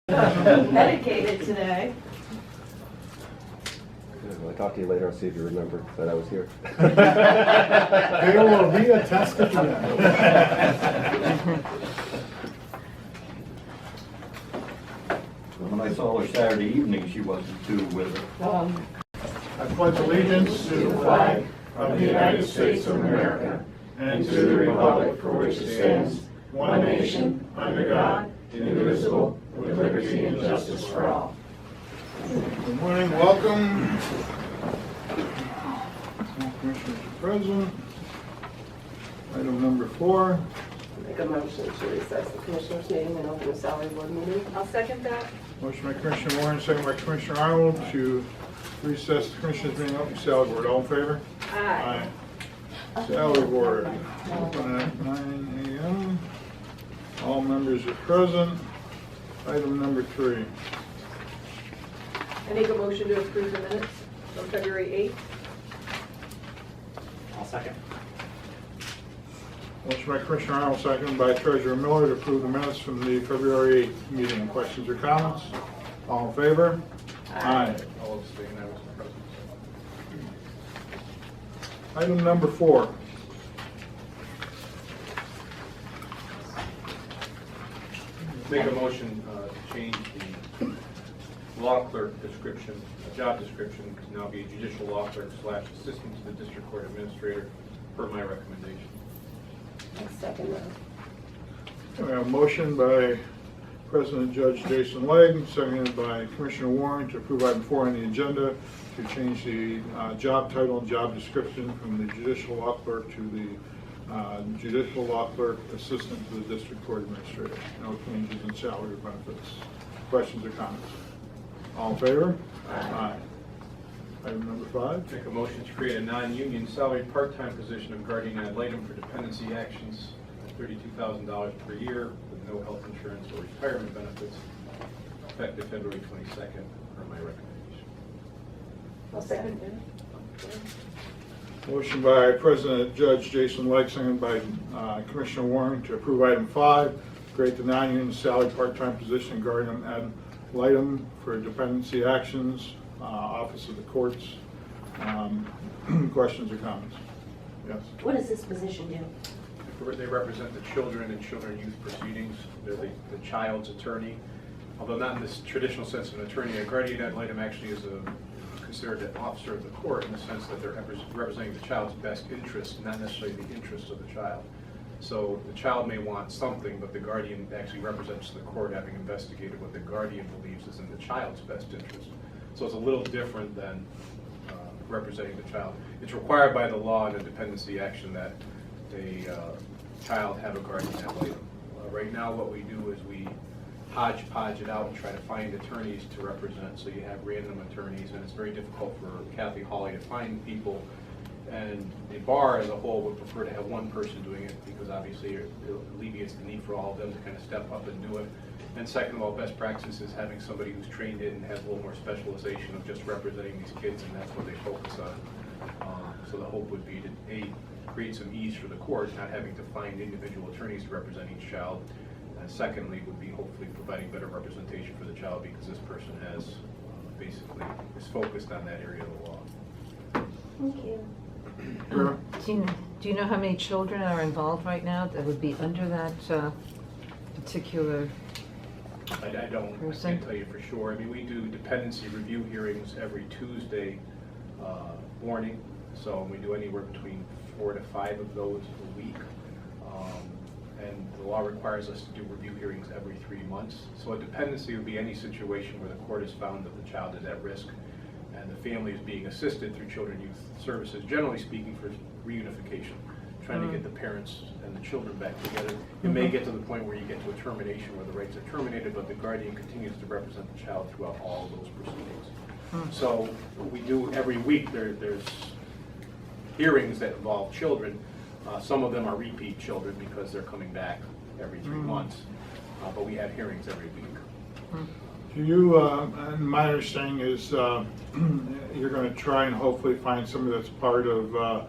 Dedicated today. When I talk to you later, I'll see if you remember that I was here. There will be a test at the end. When I saw her Saturday evening, she wasn't too with it. I pledge allegiance to the flag of the United States of America and to the republic for which it stands, one nation, under God, indivisible, with liberty and justice for all. Good morning, welcome. Commissioners present. Item number 4. Make a motion to recess the Commissioners meeting and open the salary board meeting. I'll second that. Motion by Commissioner Warren, second by Commissioner Arnold to recess the Commissioners meeting, open salary board. All in favor? Aye. Salary board, open at 9 a.m. All members are present. Item number 3. I make a motion to approve the minutes from February 8th. I'll second. Motion by Commissioner Arnold, second by Treasurer Miller to approve the minutes from the February 8th meeting. Questions or comments? All in favor? Aye. I'll abstain, I wasn't present. Item number 4. Make a motion to change the law clerk description, job description, to now be a judicial law clerk / assistant to the district court administrator, per my recommendation. I'll second that. We have a motion by President Judge Jason Legg, seconded by Commissioner Warren to approve item 4 on the agenda to change the job title and job description from the judicial law clerk to the judicial law clerk assistant to the district court administrator. No changes in salary or benefits. Questions or comments? All in favor? Aye. Item number 5. Make a motion to create a non-union salaried part-time position of guardian ad litem for dependency actions at $32,000 per year with no health insurance or retirement benefits, effective February 22nd, per my recommendation. I'll second that. Motion by President Judge Jason Legg, seconded by Commissioner Warren to approve item 5, create the non-union salary part-time position guardian ad litem for dependency actions, Office of the Courts. Questions or comments? Yes. What does this position do? They represent the children and children and youth proceedings. They're the child's attorney. Although not in this traditional sense of an attorney, a guardian ad litem actually is considered an officer of the court in the sense that they're representing the child's best interest, not necessarily the interests of the child. So the child may want something, but the guardian actually represents the court, having investigated what the guardian believes is in the child's best interest. So it's a little different than representing the child. It's required by the law in a dependency action that a child have a guardian ad litem. Right now what we do is we hodgepodge it out and try to find attorneys to represent. So you have random attorneys, and it's very difficult for Kathy Hawley to find people. And the bar as a whole would prefer to have one person doing it because obviously it alleviates the need for all of them to kind of step up and do it. And second of all, best practice is having somebody who's trained in and has a little more specialization of just representing these kids, and that's what they focus on. So the hope would be to create some ease for the court, not having to find individual attorneys to represent each child. And secondly, would be hopefully providing better representation for the child because this person has basically is focused on that area of the law. Thank you. Vera? Do you know how many children are involved right now that would be under that particular I don't. I person? can't tell you for sure. I mean, we do dependency review hearings every Tuesday morning, so we do anywhere between 4 to 5 of those a week. And the law requires us to do review hearings every 3 months. So a dependency would be any situation where the court has found that the child is at risk and the family is being assisted through Children and Youth Services, generally speaking for reunification, trying to get the parents and the children back together. It may get to the point where you get to a termination where the rights are terminated, but the guardian continues to represent the child throughout all of those proceedings. So we do every week, there's hearings that involve children. Some of them are repeat children because they're coming back every 3 months, but we have hearings every week. Do you, and my understanding is you're going to try and hopefully find somebody that's part of a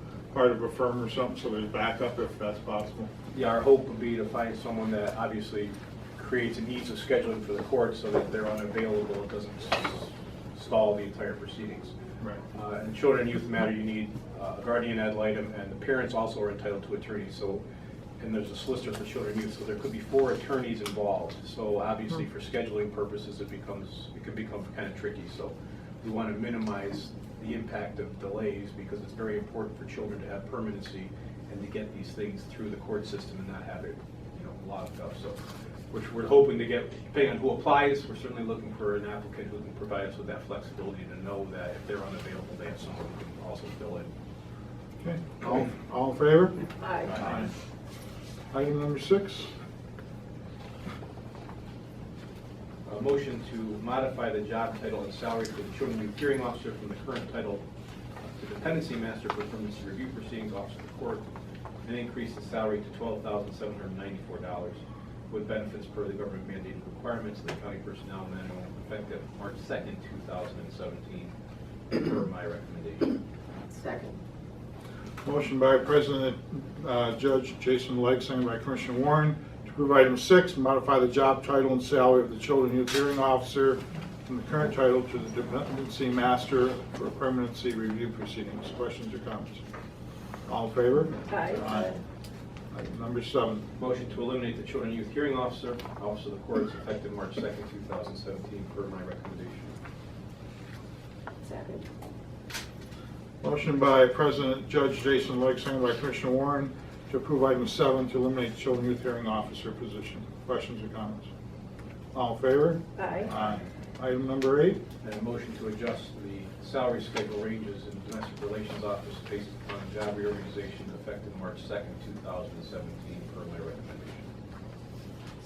firm or something so there's backup if that's possible? Yeah, our hope would be to find someone that obviously creates an ease of scheduling for the court so that if they're unavailable, it doesn't stall the entire proceedings. Right. In children and youth matter, you need a guardian ad litem, and the parents also are entitled to attorneys. So, and there's a solicitor for children and youth, so there could be 4 attorneys involved. So obviously, for scheduling purposes, it can become kind of tricky. So we want to minimize the impact of delays because it's very important for children to have permanency and to get these things through the court system and not have it, locked up. So, which we're hoping to get, depending on who applies, we're certainly looking for an applicant who can provide us with that flexibility to know that if they're unavailable, they have someone who can also fill in. Okay, all in favor? Aye. Aye. Item number 6. A motion to modify the job title and salary for the Children and Youth Hearing Officer from the current title to Dependency Master for Permanency Review Proceedings Officer of the Court, and increase the salary to $12,794 with benefits per the government mandated requirements of the County Personnel Manual effective March 2nd, 2017, per my recommendation. Second. Motion by President Judge Jason Legg, seconded by Commissioner Warren, to approve item 6, modify the job title and salary of the Children and Youth Hearing Officer from the current title to the Dependency Master for Permanency Review Proceedings. Questions or comments? All in favor? Aye. Item number 7. Motion to eliminate the Children and Youth Hearing Officer, Office of the Courts, effective March 2nd, 2017, per my recommendation. Second. Motion by President Judge Jason Legg, seconded by Commissioner Warren, to approve item 7 to eliminate the Children and Youth Hearing Officer position. Questions or comments? All in favor? Aye. Item number 8. And a motion to adjust the salary schedule ranges in the Domestic Relations Office based upon job reorganization effective March 2nd, 2017, per my recommendation.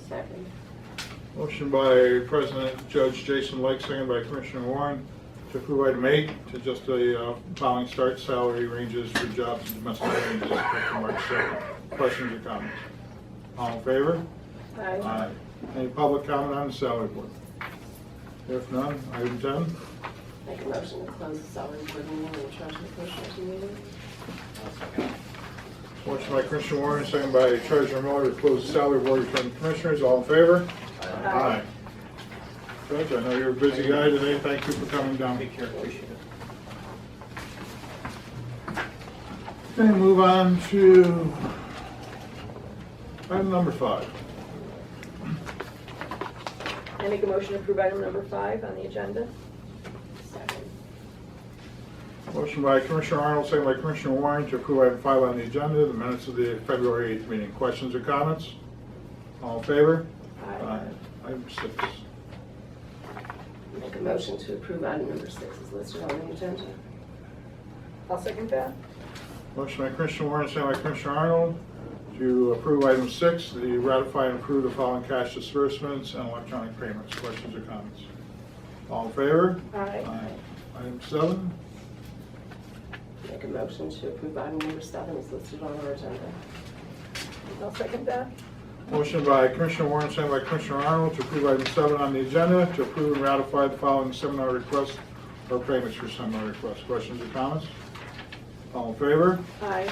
Second. Motion by President Judge Jason Legg, seconded by Commissioner Warren, to approve item 8 to adjust the following start salary ranges for jobs in domestic ranges effective March 2nd. Questions or comments? All in favor? Aye. Any public comment on the salary board? If none, item 10. Make a motion to close the salary board meeting and charge the commissioners meeting. Motion by Commissioner Warren, seconded by Treasurer Miller, to close the salary board return to commissioners. All in favor? Aye. Judge, I know you're a busy guy today. Thank you for coming down. Take care, appreciate it. Okay, move on to item number 5. I make a motion to approve item number 5 on the agenda. Second. Motion by Commissioner Arnold, second by Commissioner Warren, to approve item 5 on the agenda, the minutes of the February 8th meeting. Questions or comments? All in favor? Aye. Item 6. Make a motion to approve item number 6 is listed on the agenda. I'll second that. Motion by Commissioner Warren, second by Commissioner Arnold, to approve item 6, the ratify and approve the following cash disbursements and electronic payments. Questions or comments? All in favor? Aye. Item 7. Make a motion to approve item number 7 is listed on our agenda. I'll second that. Motion by Commissioner Warren, second by Commissioner Arnold, to approve item 7 on the agenda, to approve and ratify the following seminar requests or payments for seminar requests. Questions or comments? All in favor? Aye.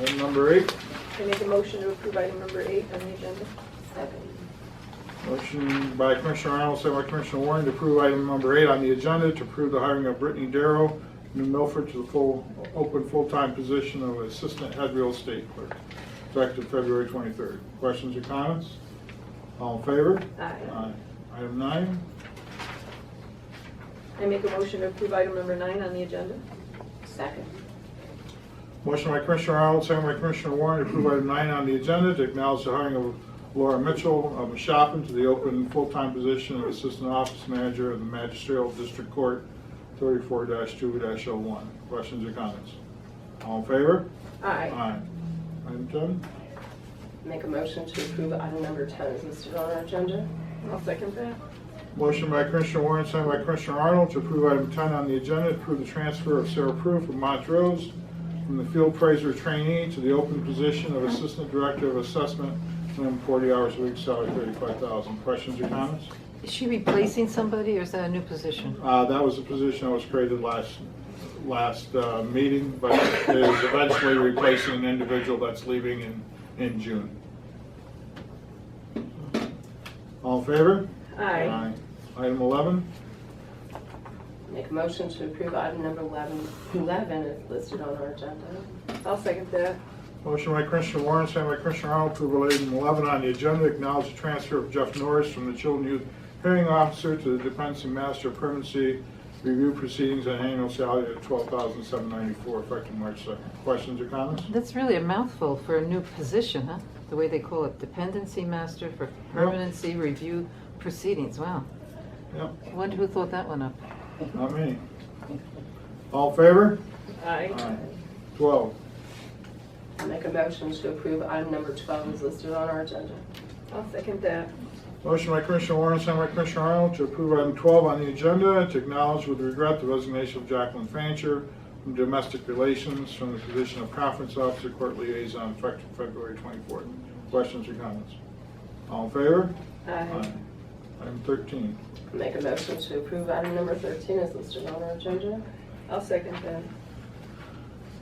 Item number 8. I make a motion to approve item number 8 on the agenda. Second. Motion by Commissioner Arnold, second by Commissioner Warren, to approve item number 8 on the agenda, to approve the hiring of Brittany Darrow, New Milford, to the open full-time position of Assistant Head Real Estate Clerk, effective February 23rd. Questions or comments? All in favor? Aye. Item 9. I make a motion to approve item number 9 on the agenda. Second. Motion by Commissioner Arnold, second by Commissioner Warren, to approve item 9 on the agenda, to acknowledge the hiring of Laura Mitchell of Shopin to the open full-time position of Assistant Office Manager of the Magisterial District Court, 34-2-01. Questions or comments? All in favor? Aye. Item 10. Make a motion to approve item number 10 is listed on our agenda. I'll second that. Motion by Commissioner Warren, second by Commissioner Arnold, to approve item 10 on the agenda, to approve the transfer of Sarah Proof of Montrose from the field appraiser trainee to the open position of Assistant Director of Assessment, minimum 40 hours a week, salary $35,000. Questions or comments? Is she replacing somebody or is that a new position? That was a position that was created last meeting, but is eventually replacing an individual that's leaving in June. All in favor? Aye. Item 11, Make a motion to approve item number 11 is listed on our agenda. I'll second that. motion by Commissioner Warren, second by Commissioner Arnold, to approve item 11 on the agenda, acknowledge the transfer of Jeff Norris from the Children and Youth Hearing Officer to the Dependency Master of Permanency Review Proceedings at an annual salary of $12,794 effective March 2nd. Questions or comments? That's really a mouthful for a new position, huh? The way they call it, Dependency Master for Permanency Review Proceedings. Wow. Yep, I wonder who thought that one up. not me. All in favor? Aye. 12, Make a motion to approve item number 12 is listed on our agenda. I'll second that. motion by Commissioner Warren, second by Commissioner Arnold, to approve item 12 on the agenda, to acknowledge with regret the resignation of Jacqueline Fancher from Domestic Relations from the position of Conference Officer, Court Liaison, effective February 24th. Questions or comments? All in favor? Aye. Item 13. Make a motion to approve item number 13 is listed on our agenda. I'll second that.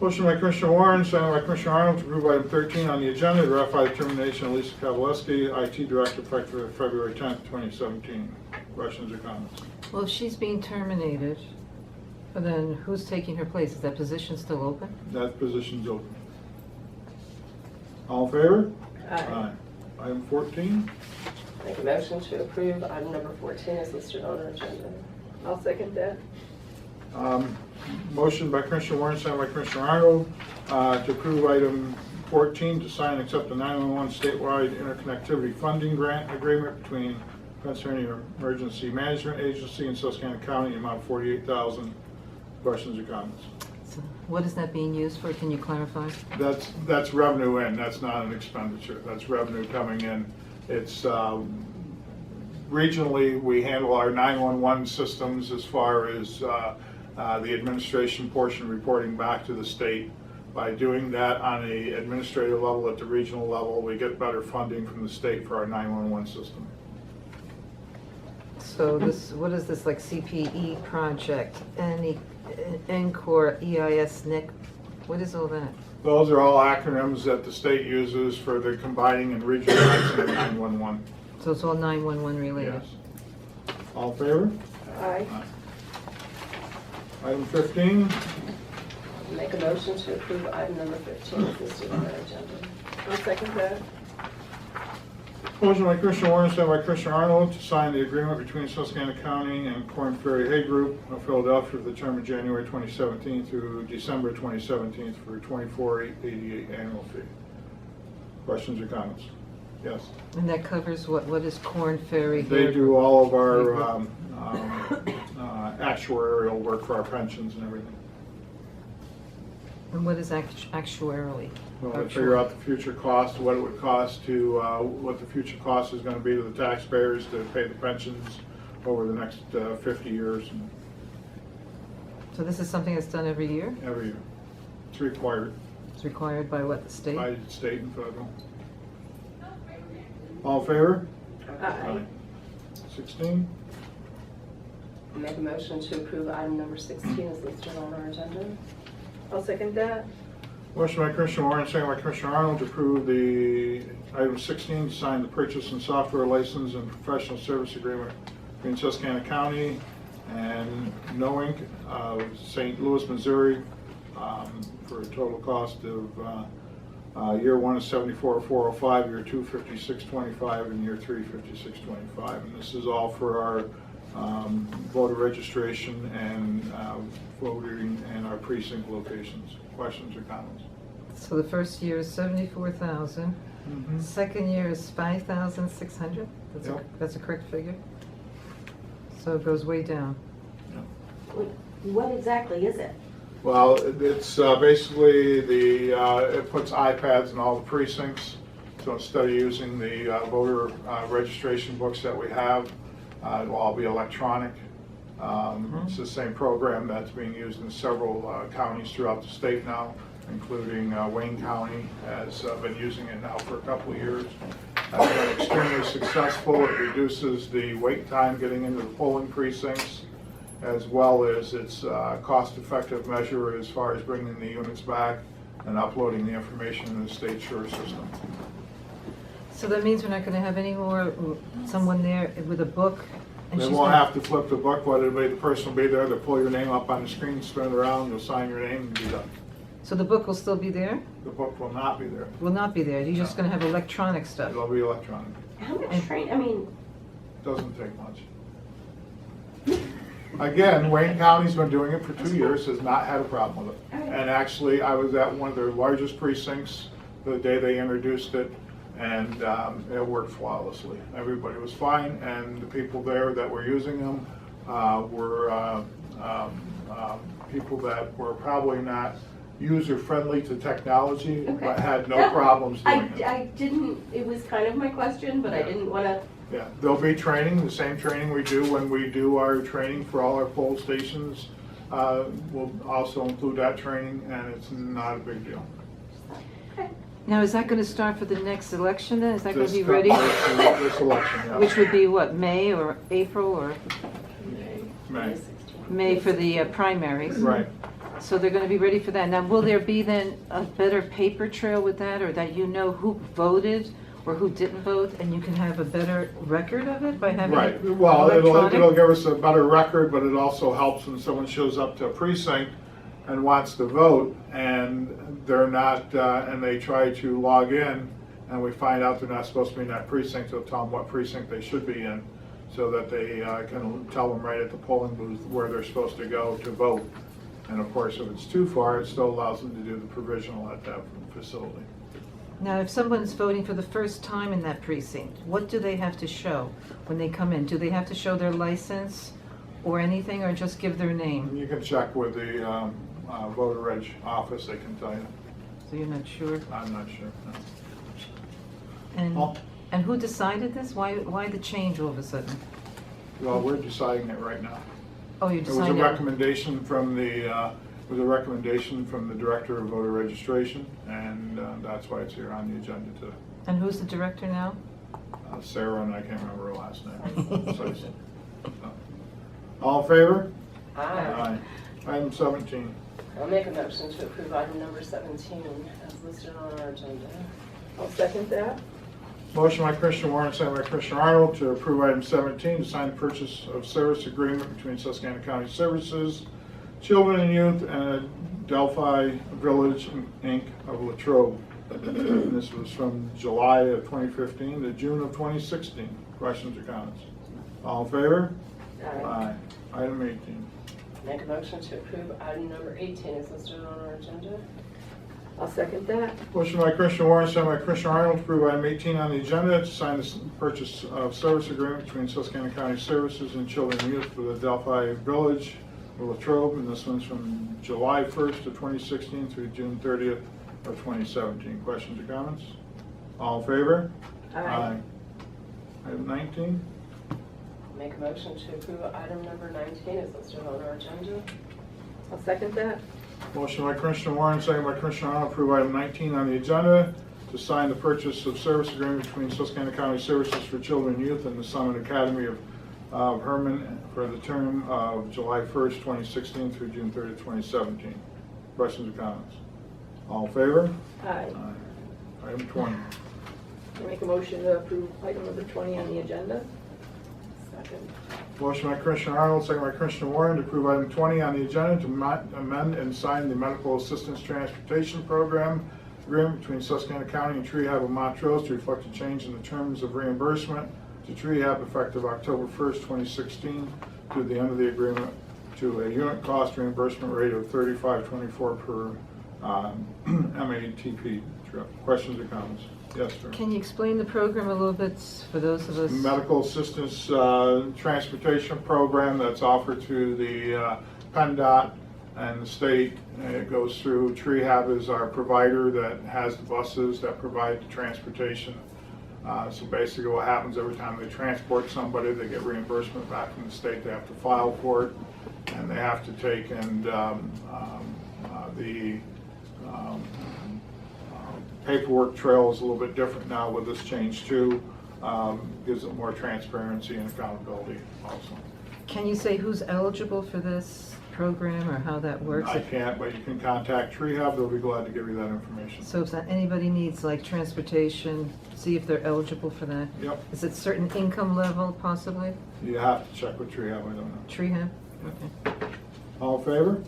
Motion by Commissioner Warren, second by Commissioner Arnold, to approve item 13 on the agenda, to ratify the termination of Lisa Kowaleski, IT Director, effective February 10th, 2017. Questions or comments? Well, if she's being terminated, then who's taking her place? Is that position still open? That position's open. All in favor? Aye. Item 14. Make a motion to approve item number 14 is listed on our agenda. I'll second that. Motion by Commissioner Warren, second by Commissioner Arnold, to approve item 14, to sign and accept the 911 statewide interconnectivity funding grant agreement between Pennsylvania Emergency Management Agency and Susquehanna County, in the amount of $48,000. Questions or comments? So what is that being used for? Can you clarify? That's revenue in, that's not an expenditure, that's revenue coming in. It's, regionally, we handle our 911 systems as far as the administration portion reporting back to the state. By doing that on a administrative level at the regional level, we get better funding from the state for our 911 system. So this, what is this, like CPE project, NCORE, EIS, NIC? What is all that? Those are all acronyms that the state uses for the combining and regionalizing of 911. So it's all 911 related? Yes. All in favor? Aye. Item 15. Make a motion to approve item number 15 is listed on our agenda. I'll second that. Motion by Commissioner Warren, second by Commissioner Arnold, to sign the agreement between Susquehanna County and Korn Ferry Hay Group of Philadelphia for the term of January 2017 through December 2017 for $24,888 annual fee. Questions or comments? Yes. And that covers what is Korn Ferry? They here? do all of our actuarial work for our pensions and everything. And what is actuarially? Well, they figure out the future cost, what it would cost to, what the future cost is going to be to the taxpayers to pay the pensions over the next 50 years and So this is something that's done every year? every year. It's required It's required by what, the state? by state and federal. All in favor? Aye. 16. Make a motion to approve item number 16 is listed on our agenda. I'll second that. Motion by Commissioner Warren, second by Commissioner Arnold, to approve the item 16, to sign the purchase and software license and professional service agreement between Susquehanna County and No Inc. of St. Louis, Missouri, for a total cost of year 1 is $74,405, year 2 $56,25, and year 3 $56,25. And this is all for our voter registration and voting in our precinct locations. Questions or comments? So the first year is 74,000. Second year is 5,600? Yep. That's a correct figure? So it goes way down. What exactly is it? Well, it's basically it puts iPads in all the precincts. So instead of using the voter registration books that we have, it'll all be electronic. It's the same program that's being used in several counties throughout the state now, including Wayne County has been using it now for a couple of years. It's been extremely successful. It reduces the wait time getting into the polling precincts, as well as its cost-effective measure as far as bringing the units back and uploading the information in the state SURE system. So that means we're not gonna have any more, someone there with a book? And They she's won't gonna- have to flip the book, whether the person will be there, they'll pull your name up on the screen, spin it around, you'll sign your name and be done. So the book will still be there? The book will not be there. Will not be there, you're just gonna have electronic stuff? It'll be electronic. How much training, I mean, Doesn't take much. Again, Wayne County's been doing it for 2 years, has not had a problem with it. And actually, I was at one of their largest precincts the day they introduced it, and it worked flawlessly. Everybody was fine, and the people there that were using them were people that were probably not user-friendly to technology, but Okay. had no problems doing it. I didn't, it was kind of my question, but I didn't want to, Yeah, there'll be training, the same training we do when we do our training for all our poll stations. We'll also include that training, and it's not a big deal. okay. Now, is that gonna start for the next election then? Is that gonna This be ready? This election, yeah. Which would be what, May or April or May. May for the primaries? Right. So they're gonna be ready for that. Now, will there be then a better paper trail with that, or that you know who voted or who didn't vote, and you can have a better record of it by having Right, it well, it'll electronic? give us a better record, but it also helps when someone shows up to a precinct and wants to vote, and they're not, and they try to log in, and we find out they're not supposed to be in that precinct, they'll tell them what precinct they should be in, so that they can tell them right at the polling booth where they're supposed to go to vote. And of course, if it's too far, it still allows them to do the provisional at that facility. Now, if someone's voting for the first time in that precinct, what do they have to show when they come in? Do they have to show their license or anything, or just give their name? You can check with the voter reg office, they can tell you. So you're not sure? I'm not sure. no. And, Well- and who decided this? Why the change all of a sudden? Well, we're deciding it right now. Oh, you It was a decided? recommendation from the Director of Voter Registration, and that's why it's here on the agenda today. And who's the director now? Sarah, and I can't remember her last name. So, all in favor? Aye. Item 17. I'll make a motion to approve item number 17 as listed on our agenda. I'll second that. Motion by Commissioner Warren, second by Commissioner Arnold to approve item 17, to sign the purchase of service agreement between Susquehanna County Services, Children and Youth, and Delphi Village, Inc. of Latrobe. And this was from July of 2015 to June of 2016. Questions or comments? All in favor? Aye. Item 18. Make a motion to approve item number 18 as listed on our agenda. I'll second that. Motion by Commissioner Warren, second by Commissioner Arnold to approve item 18 on the agenda, to sign the purchase of service agreement between Susquehanna County Services and Children and Youth for the Delphi Village of Latrobe, and this one's from July 1st of 2016 through June 30th of 2017. Questions or comments? All in favor? Item 19. Make a motion to approve item number 19 as listed on our agenda. I'll second that. Motion by Commissioner Warren, second by Commissioner Arnold, approve item 19 on the agenda, to sign the purchase of service agreement between Susquehanna County Services for Children and Youth and the Summit Academy of Herman for the term of July 1st, 2016 through June 30th, 2017. Questions or comments? All in favor? Aye. Item 20. I'll make a motion to approve item number 20 on the agenda. Second. Motion by Commissioner Arnold, second by Commissioner Warren, to approve item 20 on the agenda, to amend and sign the Medical Assistance Transportation Program agreement between Susquehanna County and Tree Hab of Montrose to reflect a change in the terms of reimbursement to Tree Hab effective October 1st, 2016 to the end of the agreement, to a unit cost reimbursement rate of $35.24 per MATP trip. Questions or comments? Yes, sir. Can you explain the program a little bit for those of us? Medical Assistance Transportation Program that's offered through the PennDOT and the state. And it goes through, Tree Hab is our provider that has the buses that provide the transportation. So basically what happens every time they transport somebody, they get reimbursement back from the state. They have to file for it, and they have to take and the paperwork trail is a little bit different now with this change too. Gives it more transparency and accountability also. Can you say who's eligible for this program or how that works? I can't, but you can contact Rehab, they'll be glad to give you that information. So if anybody needs like transportation, see if they're eligible for that? Yep, Is it certain income level possibly? you have to check with Rehab, I don't know. Tree hemp? All in favor?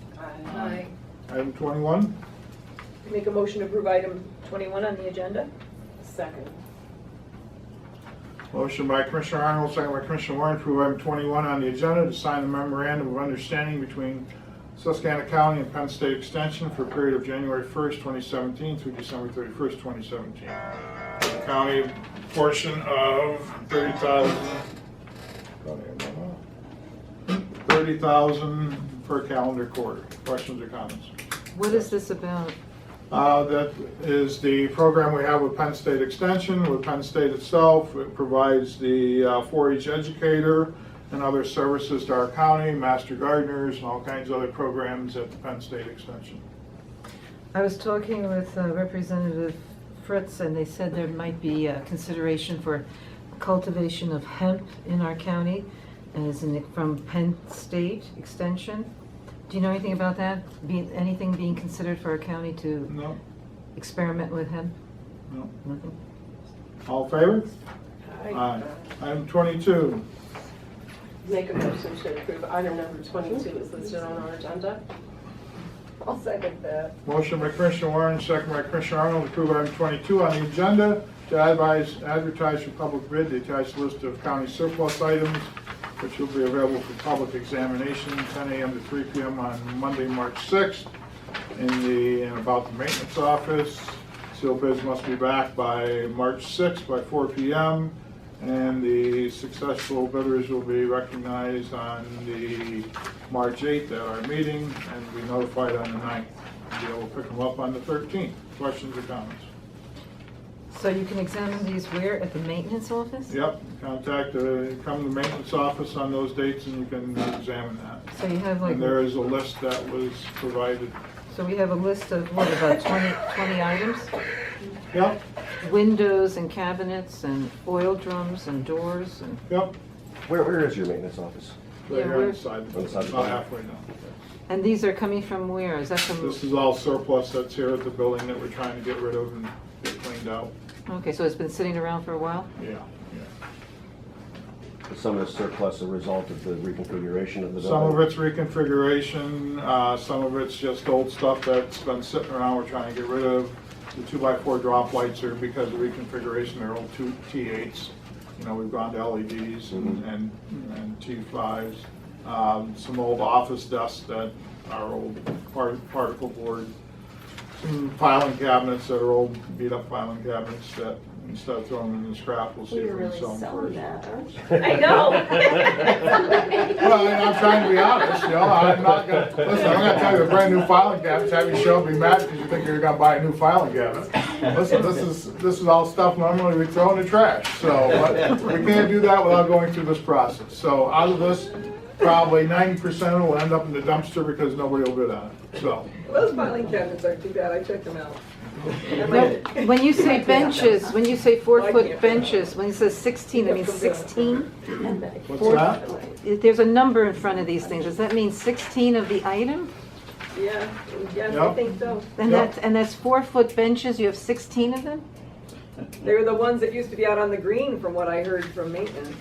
Aye. Item 21, Make a motion to approve item 21 on the agenda. Second. motion by Commissioner Arnold, second by Commissioner Warren, to approve item 21 on the agenda to sign a memorandum of understanding between Susquehanna County and Penn State Extension for a period of January 1st, 2017 through December 31st, 2017. The county portion of 30,000 per calendar quarter. Questions or comments? What is this about? That is the program we have with Penn State Extension. With Penn State itself, it provides the 4-H educator and other services to our county, master gardeners, and all kinds of other programs at the Penn State Extension. I was talking with Representative Fritz, and they said there might be a consideration for cultivation of hemp in our county, from Penn State Extension. Do you know anything about that? Anything being considered for our county to No? experiment with hemp? No. Nothing? All in favor? Aye. Item 22, Make a motion to approve item number 22 is listed on our agenda. I'll second that. motion by Commissioner Warren, second by Commissioner Arnold, to approve item 22 on the agenda to advertise for public bid the attached list of county surplus items, which will be available for public examination 10 a.m. to 3 p.m. on Monday, March 6th in about the maintenance office. Sealed bids must be back by March 6th by 4 p.m. and the successful bidders will be recognized on the March 8th at our meeting and be notified on the 9th. We'll be able to pick them up on the 13th. Questions or comments? So you can examine these where? At the maintenance office? Yep, come to the maintenance office on those dates and you can examine that. So you have like, And there is a list that was provided. so we have a list of what, about 20 items? Yep, Windows and cabinets and oil drums and doors and, yep. Where is your maintenance office? Right Yeah, here on where- the side, On the side of the about building. halfway down. and these are coming from where? Is that from, This is all surplus that's here at the building that we're trying to get rid of and get cleaned out. okay, so it's been sitting around for a while? Yeah, Some of the surplus a result of the reconfiguration of the building? Some of it's reconfiguration, some of it's just old stuff that's been sitting around we're trying to get rid of. The 2x4 drop lights are because of reconfiguration, they're old T8s. You know, we've gone to LEDs and T5s. Some old office desks that are old particle board. Some filing cabinets that are old beat up filing cabinets that instead of throwing them in the scrap, we'll see if You're we can really sell them selling first. that, aren't you? I know. Well, I'm trying to be honest, you know, I'm not gonna, listen, I'm gonna tell you a brand new filing cabinet, have you show up, be mad because you think you're gonna buy a new filing cabinet. Listen, this is all stuff normally we throw in the trash, so but we can't do that without going through this process. So out of this, probably 90% of it will end up in the dumpster because nobody will bid on it, so. Those filing cabinets aren't too bad, I checked them out. No, when you say benches, when you say Well, I 4-foot can't. benches, when it says 16, that means 16? What's that? There's a number in front of these things. Does that mean 16 of the item? Yeah, yes, I Yep. think so. And Yep. that's 4-foot benches, you have 16 of them? They're the ones that used to be out on the green from what I heard from maintenance.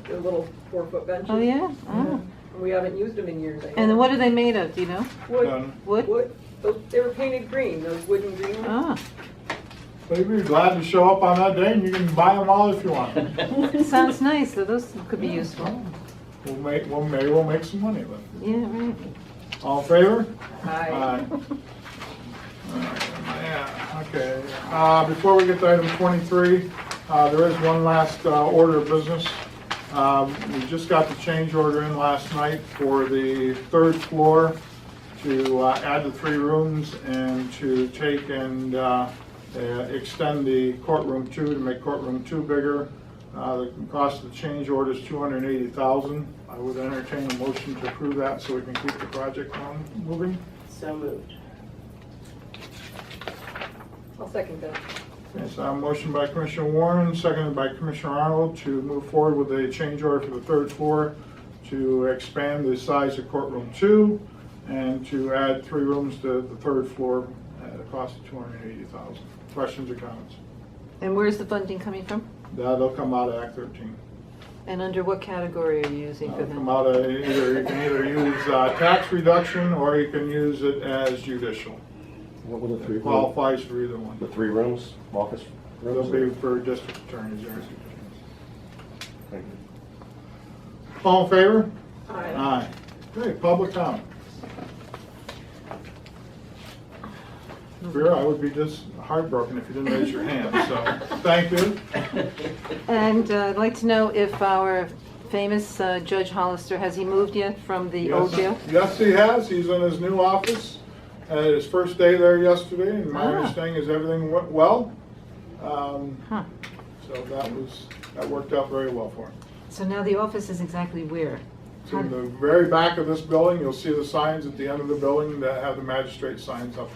The little 4-foot benches. Oh, yeah? Oh. We haven't used them in years, I And guess. what are they made of, do you know? Wood, Done. Wood? wood, they were painted green, those wooden green ones. Ah, We'd be glad to show up on that day and you can buy them all if you want. sounds nice, so those could be useful. Maybe we'll make some money with it. Yeah, right. All in favor? Aye. Yeah, okay. Before we get to item 23, there is one last order of business. We just got the change order in last night for the 3rd floor to add the 3 rooms and to take and extend the courtroom 2 to make courtroom 2 bigger. The cost of the change order is $280,000. I would entertain a motion to approve that so we can keep the project moving. So moved. I'll second that. Yes, motion by Commissioner Warren, seconded by Commissioner Arnold to move forward with a change order for the 3rd floor to expand the size of courtroom 2 and to add 3 rooms to the 3rd floor at a cost of $280,000. Questions or comments? And where's the funding coming from? That'll come out of Act 13. And under what category are you using for That'll come that? out of you can either use tax reduction or you can use it as judicial. What were the 3 It qualifies for either one. The 3 rooms, office They'll rooms? be for district attorneys or Thank you. All in favor? Aye. Aye. Okay, public comment. Vera, I would be just heartbroken if you didn't raise your hand, so thank you. And I'd like to know if our famous Judge Hollister, has he moved yet from the old jail? Yes, he has. He's in his new office. His first day there yesterday, and my Ah. understanding is everything went well. Huh. So that worked out very well for him. So now the office is exactly where? It's in the very back of this building. You'll see the signs at the end of the building that have the magistrate signs up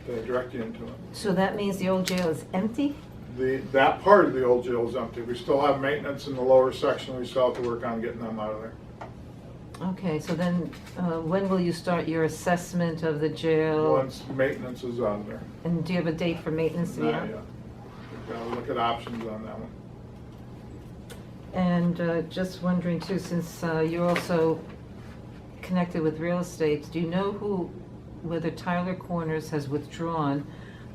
to direct you into it. So that means the old jail is empty? That part of the old jail is empty. We still have maintenance in the lower section. We still have to work on getting them out of there. Okay, so then when will you start your assessment of the jail? Once maintenance is out of there. And do you have a date for maintenance to be Not out? yet. We've got to look at options on that one. And just wondering too, since you're also connected with real estate, do you know whether Tyler Corners has withdrawn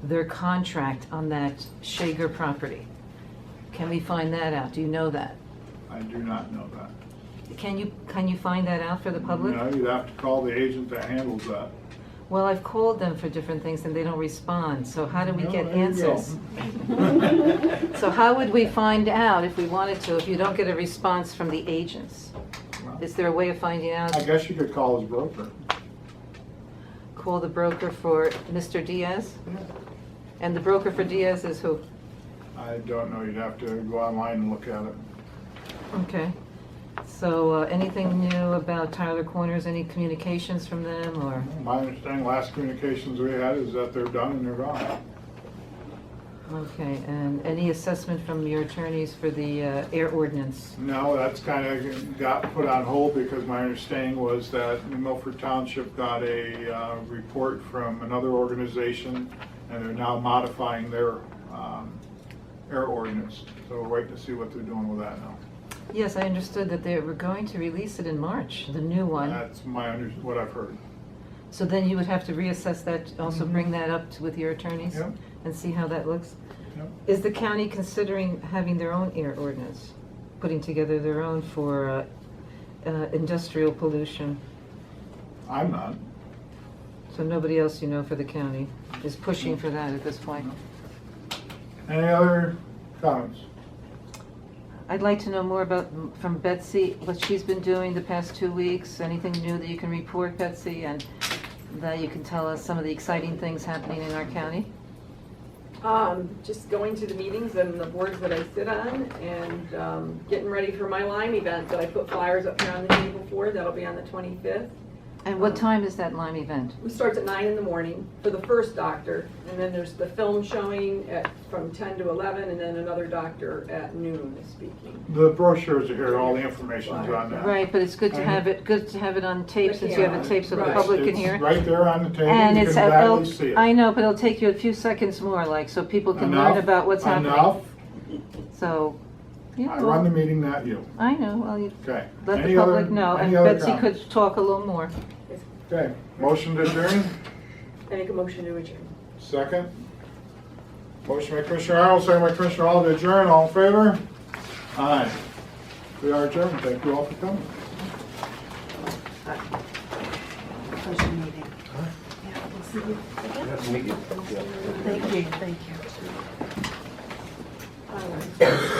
their contract on that Shager property? Can we find that out? Do you know that? I do not know that. Can you find that out for the public? No, you'd have to call the agent that handles that. Well, I've called them for different things and they don't respond, so how do we No, get there you go. answers? So how would we find out if we wanted to, if you don't get a response from the agents? Well, Is there a way of finding out? I guess you could call his broker. Call the broker for Mr. Diaz? And the broker for Diaz is who? I don't know. You'd have to go online and look at it. Okay. So anything new about Tyler Corners? Any communications from them or? My understanding, last communications we had is that they're done and they're gone. Okay, and any assessment from your attorneys for the air ordinance? No, that's kind of got put on hold because my understanding was that Milford Township got a report from another organization and they're now modifying their air ordinance. So we're waiting to see what they're doing with that now. Yes, I understood that they were going to release it in March, the new one. That's what I've heard. So then you would have to reassess that, also bring that up with your attorneys? Yep. And see how that looks? Yep. Is the county considering having their own air ordinance? Putting together their own for industrial pollution? I'm not. So nobody else you know for the county is pushing for that at this point? Any other comments? I'd like to know more about, from Betsy, what she's been doing the past 2 weeks. Anything new that you can report, Betsy, and that you can tell us some of the exciting things happening in our county? Just going to the meetings and the boards that I sit on and getting ready for my Lyme event that I put flyers up here on the table for. That'll be on the 25th. And what time is that Lyme event? It starts at 9 in the morning for the first doctor, and then there's the film showing from 10 to 11, and then another doctor at noon is speaking. The brochures are here, all the information's on that. Right, but it's good to have it on tape, since you have it taped so the Right. public can It's hear. right there on the table, And you it's, can gladly see it. I know, but it'll take you a few seconds more, like, so people can learn Enough, about what's happening. Enough, So, yeah, I run the well, meeting, not you. I know, well, you Okay. let Any the other- public know, and any other Betsy comments? could talk a little more. Okay, motion to adjourn, I make a motion to adjourn. second. Motion by Commissioner Arnold, second by Commissioner Hall to adjourn, all in favor? Aye. We are adjourned, thank you all for coming. Pleasure meeting. Nice to meet you. Yeah. Thank you, thank you.